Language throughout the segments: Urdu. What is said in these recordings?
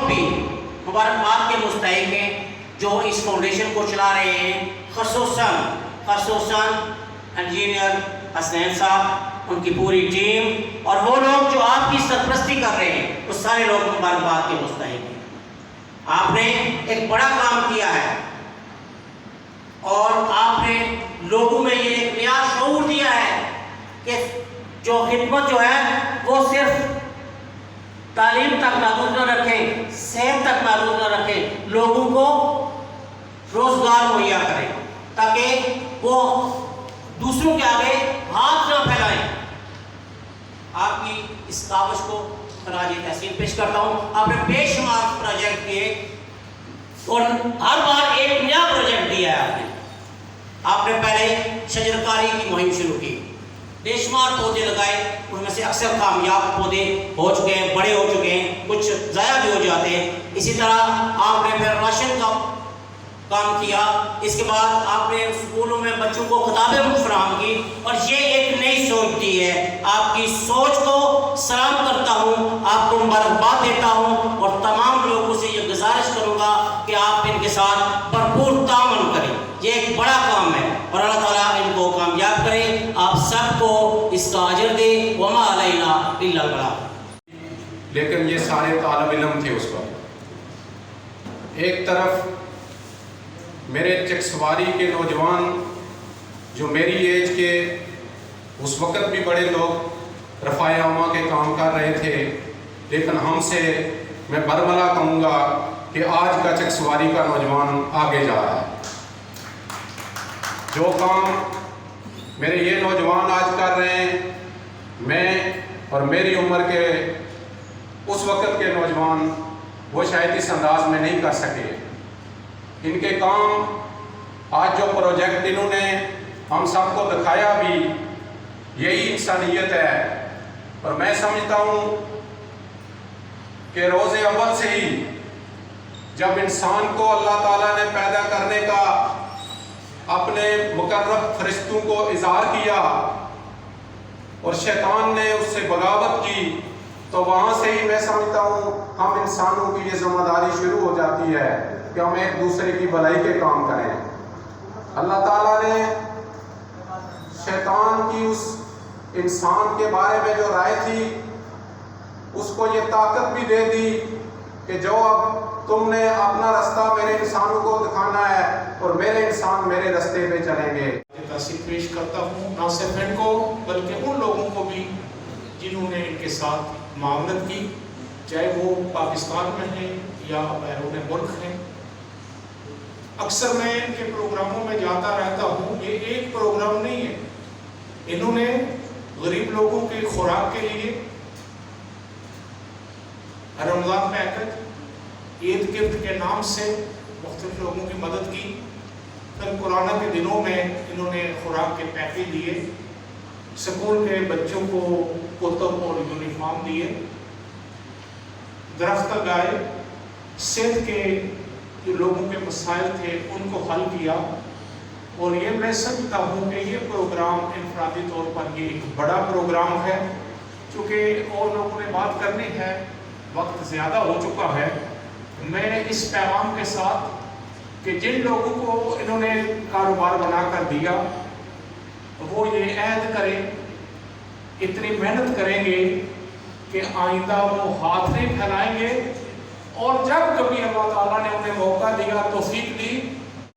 بھی مبارکباد کے مستحق ہیں جو اس فاؤنڈیشن کو چلا رہے ہیں، خصوصاً انجینئر حسنین صاحب، ان کی پوری ٹیم اور وہ لوگ جو آپ کی سرپرستی کر رہے ہیں، وہ سارے لوگ مبارکباد کے مستحق ہیں۔ آپ نے ایک بڑا کام کیا ہے اور آپ نے لوگوں میں یہ ایک نیا شعور دیا ہے کہ جو خدمت جو ہے وہ صرف تعلیم تک محدود نہ رکھیں، صحت تک محدود نہ رکھیں، لوگوں کو روزگار مہیا کریں تاکہ وہ دوسروں کے آگے ہاتھ نہ پھیلائیں۔ آپ کی اس کاوش کو خراج تحسین پیش کرتا ہوں۔ آپ نے بے شمار پروجیکٹ کیے اور ہر بار ایک نیا پروجیکٹ دیا ہے آپ نے پہلے شجرکاری کی مہم شروع کی، بے شمار پودے لگائے، ان میں سے اکثر کامیاب پودے ہو چکے ہیں، بڑے ہو چکے ہیں، کچھ ضائع بھی ہو جاتے ہیں۔ اسی طرح آپ نے پھر راشن کا کام کیا، اس کے بعد آپ نے اسکولوں میں بچوں کو کتابیں مفت فراہم کی اور یہ ایک نئی سوچ دی ہے۔ آپ کی سوچ کو سلام کرتا ہوں، آپ کو مبارکباد دیتا ہوں اور تمام لوگوں سے یہ گزارش کروں گا کہ آپ ان کے ساتھ بھرپور تعاون کریں۔ یہ ایک بڑا کام ہے اور اللہ تعالیٰ ان کو کامیاب کرے، آپ سب کو اس کا اجر دے۔ وما علینا الا البلاغ۔ لیکن یہ سارے طالب علم تھے اس وقت۔ ایک طرف میرے چکسواری کے نوجوان جو میری ایج کے اس وقت بھی بڑے لوگ رفع عامہ کے کام کر رہے تھے، لیکن ہم سے میں برملا کہوں گا کہ آج کا چکسواری کا نوجوان آگے جا رہا ہے۔ جو کام میرے یہ نوجوان آج کر رہے ہیں، میں اور میری عمر کے اس وقت کے نوجوان وہ شاید اس انداز میں نہیں کر سکے۔ ان کے کام، آج جو پروجیکٹ انہوں نے ہم سب کو دکھایا بھی، یہی انسانیت ہے۔ اور میں سمجھتا ہوں کہ روز اول سے ہی جب انسان کو اللہ تعالیٰ نے پیدا کرنے کا اپنے مقرب فرشتوں کو اظہار کیا اور شیطان نے اس سے بغاوت کی، تو وہاں سے ہی میں سمجھتا ہوں ہم انسانوں کی یہ ذمہ داری شروع ہو جاتی ہے کہ ہم ایک دوسرے کی بھلائی کے کام کریں۔ اللہ تعالیٰ نے شیطان کی اس انسان کے بارے میں جو رائے تھی، اس کو یہ طاقت بھی دے دی کہ جو اب تم نے اپنا رستہ میرے انسانوں کو دکھانا ہے اور میرے انسان میرے رستے پہ چلیں گے۔ تحسین پیش کرتا ہوں نہ صرف ان کو بلکہ ان لوگوں کو بھی جنہوں نے ان کے ساتھ معاونت کی، چاہے وہ پاکستان میں ہیں یا بیرون ملک ہیں۔ اکثر میں ان کے پروگراموں میں جاتا رہتا ہوں، یہ ایک پروگرام نہیں ہے، انہوں نے غریب لوگوں کے خوراک کے لیے رمضان پیکج، عید گفٹ کے نام سے مختلف لوگوں کی مدد کی، پھر کورونا کے دنوں میں انہوں نے خوراک کے پیکج دیے، سکول کے بچوں کو کتب اور یونیفارم دیے، درخت لگائے، صحت کے جو لوگوں کے مسائل تھے ان کو حل کیا۔ اور یہ میں سمجھتا ہوں کہ یہ پروگرام انفرادی طور پر یہ ایک بڑا پروگرام ہے، چونکہ اور لوگوں نے بات کرنی ہے، وقت زیادہ ہو چکا ہے۔ میں اس پیغام کے ساتھ کہ جن لوگوں کو انہوں نے کاروبار بنا کر دیا، وہ یہ عہد کریں، اتنی محنت کریں گے کہ آئندہ وہ ہاتھ نہیں پھیلائیں گے، اور جب کبھی اللہ تعالیٰ نے انہیں موقع دیا، توفیق دی۔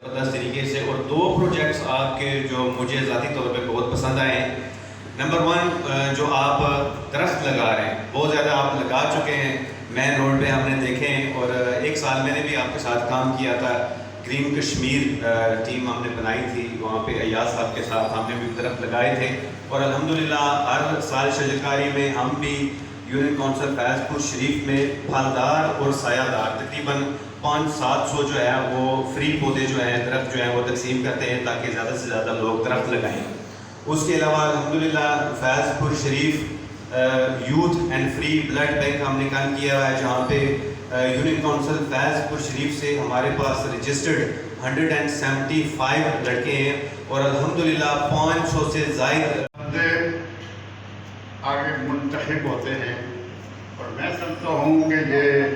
اس طریقے سے اور دو پروجیکٹس آپ کے جو مجھے ذاتی طور پہ بہت پسند آئے ہیں۔ نمبر 1 جو آپ درخت لگا رہے ہیں، بہت زیادہ آپ لگا چکے ہیں، مین روڈ پہ ہم نے دیکھے ہیں، اور ایک سال میں نے بھی آپ کے ساتھ کام کیا تھا، گرین کشمیر ٹیم ہم نے بنائی تھی، وہاں پہ ایاز صاحب کے ساتھ ہم نے بھی درخت لگائے تھے، اور الحمدللہ ہر سال شجرکاری میں ہم بھی یونین کونسل فیض پور شریف میں پھلدار اور سایہ دار تقریباً 500-700 جو ہے وہ فری پودے جو ہیں، درخت جو ہیں وہ تقسیم کرتے ہیں تاکہ زیادہ سے زیادہ لوگ درخت لگائیں۔ اس کے علاوہ الحمدللہ Faizpur Sharif youth and free blood bank ہم نے کام کیا ہے، جہاں پہ یونین کونسل فیض پور شریف سے ہمارے پاس رجسٹرڈ 175 لڑکے ہیں، اور الحمدللہ 500 سے زائد بندے آگے منتخب ہوتے ہیں، اور میں سمجھتا ہوں کہ یہ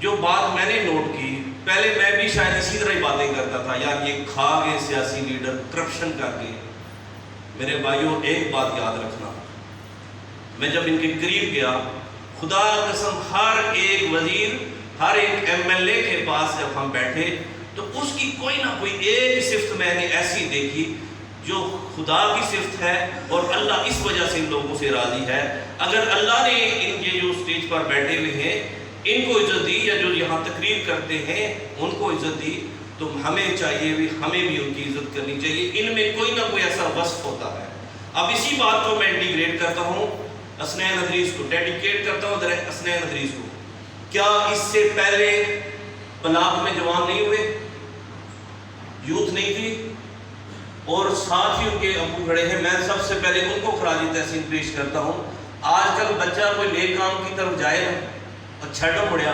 جو بات میں نے نوٹ کی، پہلے میں بھی شاید اسی طرح ہی باتیں کرتا تھا، یار یہ کھا گئے سیاسی لیڈر کرپشن کر کے. میرے بھائیوں ایک بات یاد رکھنا، میں جب ان کے قریب گیا، خدا قسم ہر ایک وزیر، ہر ایک MLA کے پاس جب ہم بیٹھے تو اس کی کوئی نہ کوئی ایک صفت میں نے ایسی دیکھی جو خدا کی صفت ہے، اور اللہ اس وجہ سے ان لوگوں سے راضی ہے. اگر اللہ نے ان کے جو اسٹیج پر بیٹھے ہوئے ہیں ان کو عزت دی، یا جو یہاں تقریر کرتے ہیں ان کو عزت دی، تو ہمیں چاہیے بھی، ہمیں بھی ان کی عزت کرنی چاہیے. ان میں کوئی نہ کوئی ایسا وصف ہوتا ہے. اب اسی بات کو میں انٹیگریٹ کرتا ہوں حسنین ادریس کو، ڈیڈیکیٹ کرتا ہوں حسنین ادریس کو. کیا اس سے پہلے بلاک میں جوان نہیں ہوئے، یوتھ نہیں تھی، اور ساتھ ہی ان کے ابو کھڑے ہیں؟ میں سب سے پہلے ان کو خراج تحسین پیش کرتا ہوں. آج کل بچہ کوئی نیک کام کی طرف جائے نا، چھڑا پڑیا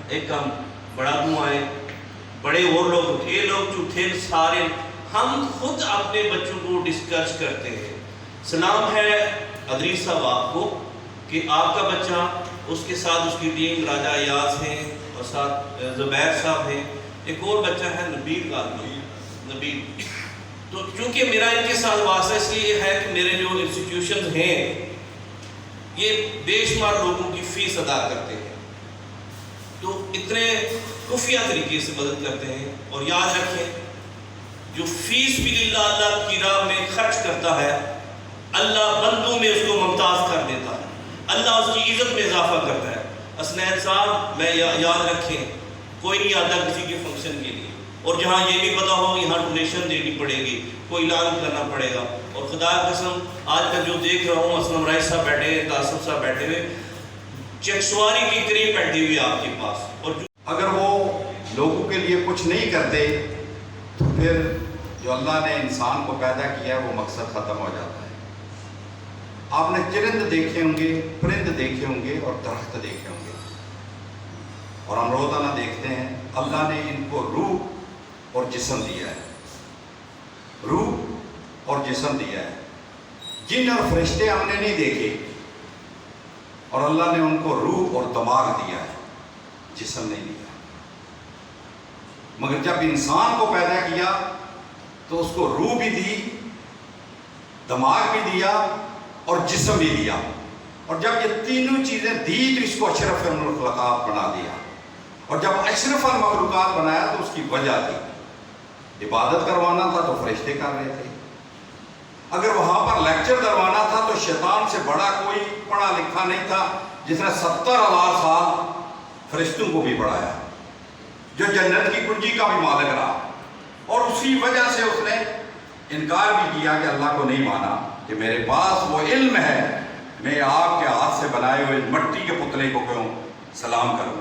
ایک کام بڑا دوں آئے بڑے اور لوگ، یہ لوگ جھوٹے سارے. ہم خود اپنے بچوں کو ڈسکرج کرتے ہیں. سلام ہے ادریس صاحب آپ کو کہ آپ کا بچہ، اس کے ساتھ اس کی ٹیم راجہ ایاز ہیں اور ساتھ زبیر صاحب ہیں، ایک اور بچہ ہے نبیل قادری، نبیل. تو چونکہ میرا ان کے ساتھ واسطہ اس لیے ہے کہ میرے جو انسٹیٹیوشنز ہیں یہ بے شمار لوگوں کی فیس ادا کرتے ہیں، تو اتنے خفیہ طریقے سے مدد کرتے ہیں. اور یاد رکھیں، جو فیس بھی اللہ کی راہ میں خرچ کرتا ہے، اللہ بندوں میں اس کو ممتاز کر دیتا ہے، اللہ اس کی عزت میں اضافہ کرتا ہے. حسنین صاحب میں یاد رکھیں، کوئی نہیں آتا کسی کے فنکشن کے لیے، اور جہاں یہ بھی پتا ہو یہاں ڈونیشن دینی پڑے گی، کوئی اعلان کرنا پڑے گا. اور خدا قسم آج کل جو دیکھ رہا ہوں، اسلم رائس صاحب بیٹھے ہیں، قاسم صاحب بیٹھے ہوئے، چیک سواری کی کریم بیٹھی ہوئی آپ کے پاس. اور اگر وہ لوگوں کے لیے کچھ نہیں کرتے تو پھر جو اللہ نے انسان کو پیدا کیا ہے وہ مقصد ختم ہو جاتا ہے. آپ نے چرند دیکھے ہوں گے، پرند دیکھے ہوں گے، اور درخت دیکھے ہوں گے، اور ہم روزانہ دیکھتے ہیں اللہ نے ان کو روح اور جسم دیا ہے، روح اور جسم دیا ہے. جن اور فرشتے ہم نے نہیں دیکھے، اور اللہ نے ان کو روح اور دماغ دیا ہے، جسم نہیں دیا. مگر جب انسان کو پیدا کیا تو اس کو روح بھی دی، دماغ بھی دیا، اور جسم بھی دیا. اور جب یہ تینوں چیزیں دی تو اس کو اشرف المخلوقات بنا دیا. اور جب اشرف المخلوقات بنایا تو اس کی وجہ تھی، عبادت کروانا تھا تو فرشتے کر رہے تھے، اگر وہاں پر لیکچر کروانا تھا تو شیطان سے بڑا کوئی پڑھا لکھا نہیں تھا جس نے 70,000 سال فرشتوں کو بھی پڑھایا، جو جنت کی کنجی کا بھی مالک رہا. اور اسی وجہ سے اس نے انکار بھی کیا کہ اللہ کو نہیں مانا کہ میرے پاس وہ علم ہے، میں آپ کے ہاتھ سے بنائے ہوئے مٹی کے پتلے کو کیوں سلام کروں.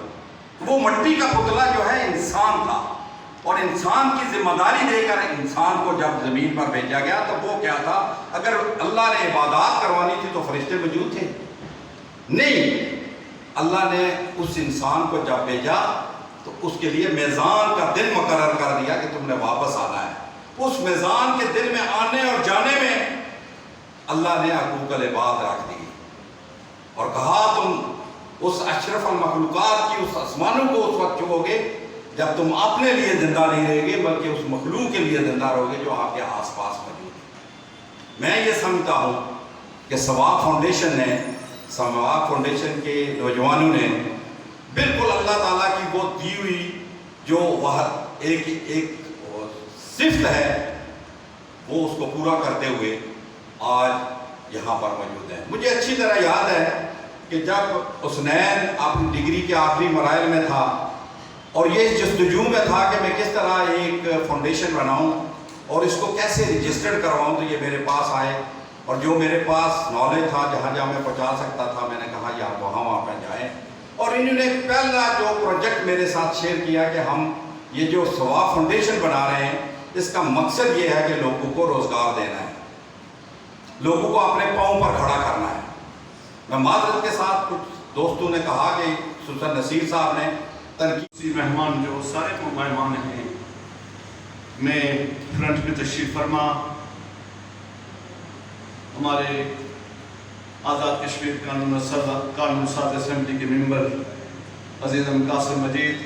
وہ مٹی کا پتلا جو ہے انسان تھا، اور انسان کی ذمہ داری دے کر انسان کو جب زمین پر بھیجا گیا تو وہ کیا تھا؟ اگر اللہ نے عبادات کروانی تھی تو فرشتے موجود تھے؟ نہیں. اللہ نے اس انسان کو جب بھیجا تو اس کے لیے میزان کا دن مقرر کر دیا کہ تم نے واپس آنا ہے. اس میزان کے دن میں آنے اور جانے میں اللہ نے حقوق العباد رکھ دی اور کہا تم اس اشرف المخلوقات کی اس آسمانوں کو اس وقت چھوؤ گے جب تم اپنے لیے زندہ نہیں رہے گے بلکہ اس مخلوق کے لیے زندہ رہو گے جو آپ کے آس پاس موجود ہے. میں یہ سمجھتا ہوں کہ ثواب فاؤنڈیشن نے، ثواب فاؤنڈیشن کے نوجوانوں نے بالکل اللہ تعالیٰ کی وہ دی ہوئی جو وہ ایک صفت ہے وہ اس کو پورا کرتے ہوئے آج یہاں پر موجود ہیں. مجھے اچھی طرح یاد ہے کہ جب حسنین اپنی ڈگری کے آخری مراحل میں تھا اور یہ جستجو میں تھا کہ میں کس طرح ایک فاؤنڈیشن بناؤں اور اس کو کیسے رجسٹرڈ کرواؤں، تو یہ میرے پاس آئے اور جو میرے پاس نالج تھا جہاں جہاں میں پہنچا سکتا تھا میں نے کہا یا وہاں پہ جائیں. اور انہوں نے پہلا جو پروجیکٹ میرے ساتھ شیئر کیا کہ ہم یہ جو ثواب فاؤنڈیشن بنا رہے ہیں اس کا مقصد یہ ہے کہ لوگوں کو روزگار دینا ہے، لوگوں کو اپنے پاؤں پر کھڑا کرنا ہے. میں معذرت کے ساتھ کچھ دوستوں نے کہا کہ سلطان نصیر صاحب نے تنقیدی مہمان جو سارے مہمان ہیں میں فرنٹ میں تشریف فرما ہمارے آزاد کشمیر قانون ساز اسمبلی کے ممبر عزیزم قاسم مجید،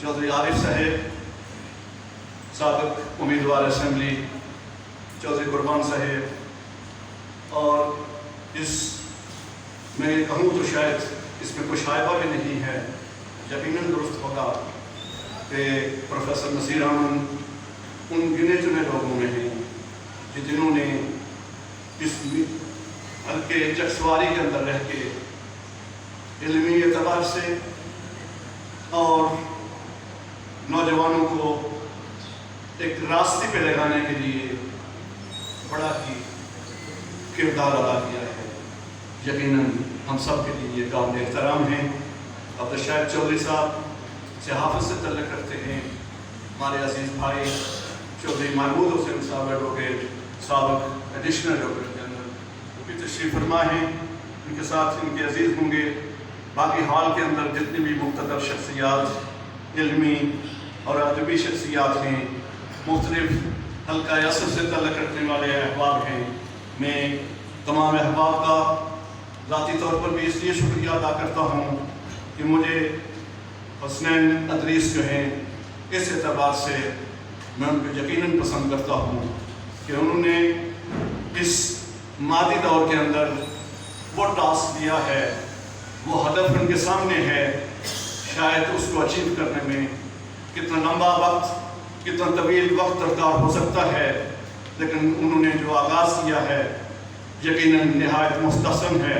چودھری عارف صاحب سابق امیدوار اسمبلی چودھری قربان صاحب، اور میں کہوں تو شاید اس میں کوئی شائبہ بھی نہیں ہے، یقیناً درست ہوگا کہ پروفیسر نصیر احمد ان گنے چنے لوگوں میں ہیں کہ جنہوں نے اس ہلکے چکسواری کے اندر رہ کے علمی اعتبار سے اور نوجوانوں کو ایک راستے پہ لگانے کے لیے بڑا ہی کردار ادا کیا ہے۔ یقیناً ہم سب کے لیے یہ قابل احترام ہیں۔ عبدالشاہد چودھری صاحب صحافت سے تعلق رکھتے ہیں، ہمارے عزیز بھائی چودھری محمود حسین صاحب ایڈوکیٹ سابق ایڈیشنل ایڈوکیٹ جنرل وہ بھی تشریف فرما ہیں، ان کے ساتھ ان کے عزیز ہوں گے۔ باقی ہال کے اندر جتنی بھی مقتدر شخصیات، علمی اور ادبی شخصیات ہیں، مختلف حلقہ یاسر سے تعلق رکھنے والے احباب ہیں، میں تمام احباب کا ذاتی طور پر بھی اس لیے شکریہ ادا کرتا ہوں کہ مجھے حسنین ادریس جو ہیں اس اعتبار سے میں ان کو یقیناً پسند کرتا ہوں کہ انہوں نے اس مادی دور کے اندر وہ ٹاسک دیا ہے، وہ ہدف ان کے سامنے ہے، شاید اس کو اچیو کرنے میں کتنا لمبا وقت، کتنا طویل وقت درکار ہو سکتا ہے، لیکن انہوں نے جو آغاز کیا ہے یقیناً نہایت مستحسن ہے۔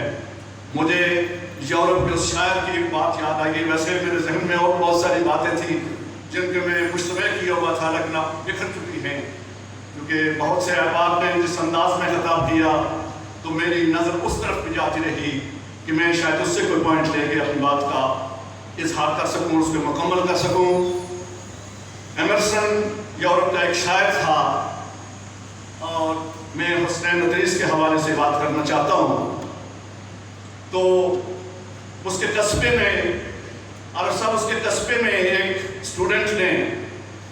مجھے یورپ کے اس شاعر کی ایک بات یاد آئی، ویسے میرے ذہن میں اور بہت ساری باتیں تھیں جن کے میں مشتبہ کیا ہوا تھا لیکن اب بکھر چکی ہیں، کیونکہ بہت سے احباب نے جس انداز میں خطاب کیا تو میری نظر اس طرف بھی جاتی رہی کہ میں شاید اس سے کوئی پوائنٹ لے کے اپنی بات کا اظہار کر سکوں، اس کو مکمل کر سکوں۔ ایمرسن یورپ کا ایک شاعر تھا اور میں حسنین ادریس کے حوالے سے بات کرنا چاہتا ہوں۔ تو اس کے قصبے میں عارف صاحب اس کے قصبے میں ایک اسٹوڈنٹ نے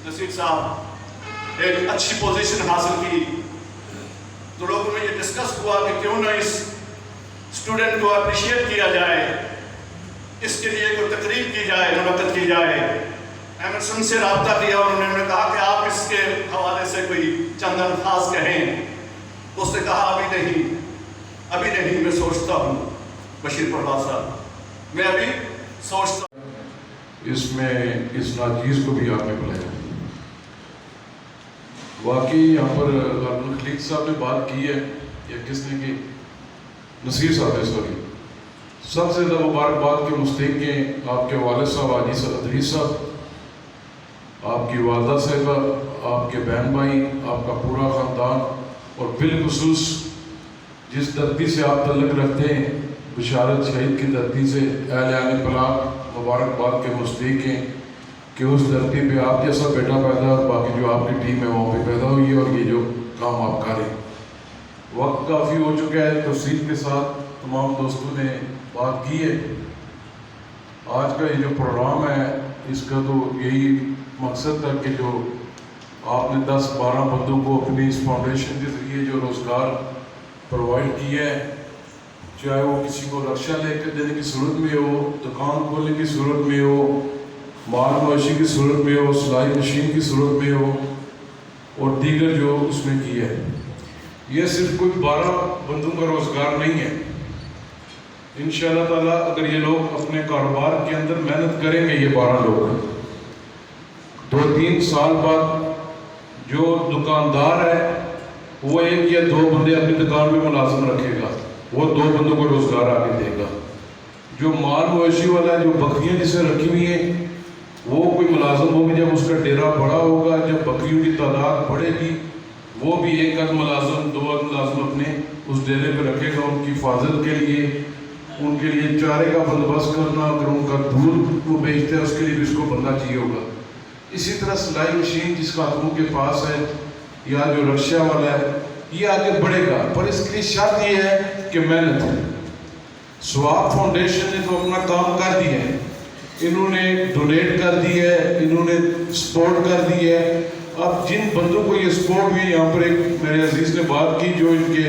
نصیر صاحب ایک اچھی پوزیشن حاصل کی، تو لوگوں میں یہ ڈسکس ہوا کہ کیوں نہ اس اسٹوڈنٹ کو اپریشیٹ کیا جائے، اس کے لیے کوئی تقریب کی جائے، منعقد کی جائے۔ ایمرسن سے رابطہ کیا، انہوں نے کہا کہ آپ اس کے حوالے سے کوئی چند الفاظ کہیں۔ اس نے کہا ابھی نہیں، میں سوچتا ہوں بشیر پرویز صاحب، میں ابھی سوچتا ہوں۔ اس میں اس ناچیز کو بھی آپ نے بلایا۔ واقعی یہاں پر خلیق صاحب نے بات کی ہے، یا کس نے کی؟ نصیر صاحب نے، سوری۔ سب سے زیادہ مبارکباد کے مستحق ہیں آپ کے والد صاحب حاجی ادریس صاحب، آپ کی والدہ صاحبہ، آپ کے بہن بھائی، آپ کا پورا خاندان، اور بالخصوص جس دھرتی سے آپ تعلق رکھتے ہیں، بشارت شہید کی دھرتی سے، اہل عین پلاک مبارکباد کے مستحق ہیں کہ اس دھرتی پہ آپ جیسا بیٹا پیدا، اور باقی جو آپ کی ٹیم ہے وہاں پہ پیدا ہوئی ہے، اور یہ جو کام آپ کر رہے ہیں۔ وقت کافی ہو چکا ہے، تفصیل کے ساتھ تمام دوستوں نے بات کی ہے۔ آج کا یہ جو پروگرام ہے اس کا تو یہی مقصد تھا کہ جو آپ نے 10-12 بندوں کو اپنی اس فاؤنڈیشن کے ذریعے جو روزگار پرووائڈ کیا ہے، چاہے وہ کسی کو رکشہ لے کر دینے کی صورت میں ہو، دکان کھولنے کی صورت میں ہو، مال مویشی کی صورت میں ہو، سلائی مشین کی صورت میں ہو، اور دیگر جو اس میں کیا ہے، یہ صرف کوئی 12 بندوں کا روزگار نہیں ہے۔ انشاءاللہ تعالیٰ اگر یہ لوگ اپنے کاروبار کے اندر محنت کریں گے، یہ 12 لوگ 2-3 سال بعد جو دکاندار ہے وہ 1 یا 2 بندے اپنی دکان میں ملازم رکھے گا، وہ 2 بندوں کو روزگار آگے دے گا۔ جو مال مویشی والا ہے، جو بکریاں جسے رکھی ہوئی ہیں، وہ کوئی ملازم ہوگی، جب اس کا ڈیرا بڑا ہوگا، جب بکریوں کی تعداد بڑھے گی، وہ بھی 1 آدھ ملازم 2 آدھ ملازم اپنے اس ڈیرے پہ رکھے گا، ان کی حفاظت کے لیے، ان کے لیے چارے کا بندوبست کرنا، اگر ان کا دودھ وہ بیچتے ہیں اس کے لیے بھی اس کو بندہ چاہیے ہوگا۔ اسی طرح سلائی مشین جس خاتون کے پاس ہے، یا جو رکشہ والا ہے، یہ آگے بڑھے گا، پر اس کے لیے شرط یہ ہے کہ محنت ہے۔ سواب فاؤنڈیشن نے تو اپنا کام کر دیا ہے، انہوں نے ڈونیٹ کر دی ہے، انہوں نے سپورٹ کر دی ہے۔ اب جن بندوں کو یہ سپورٹ ہوئی، یہاں پر ایک میرے عزیز نے بات کی جو ان کے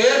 1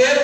1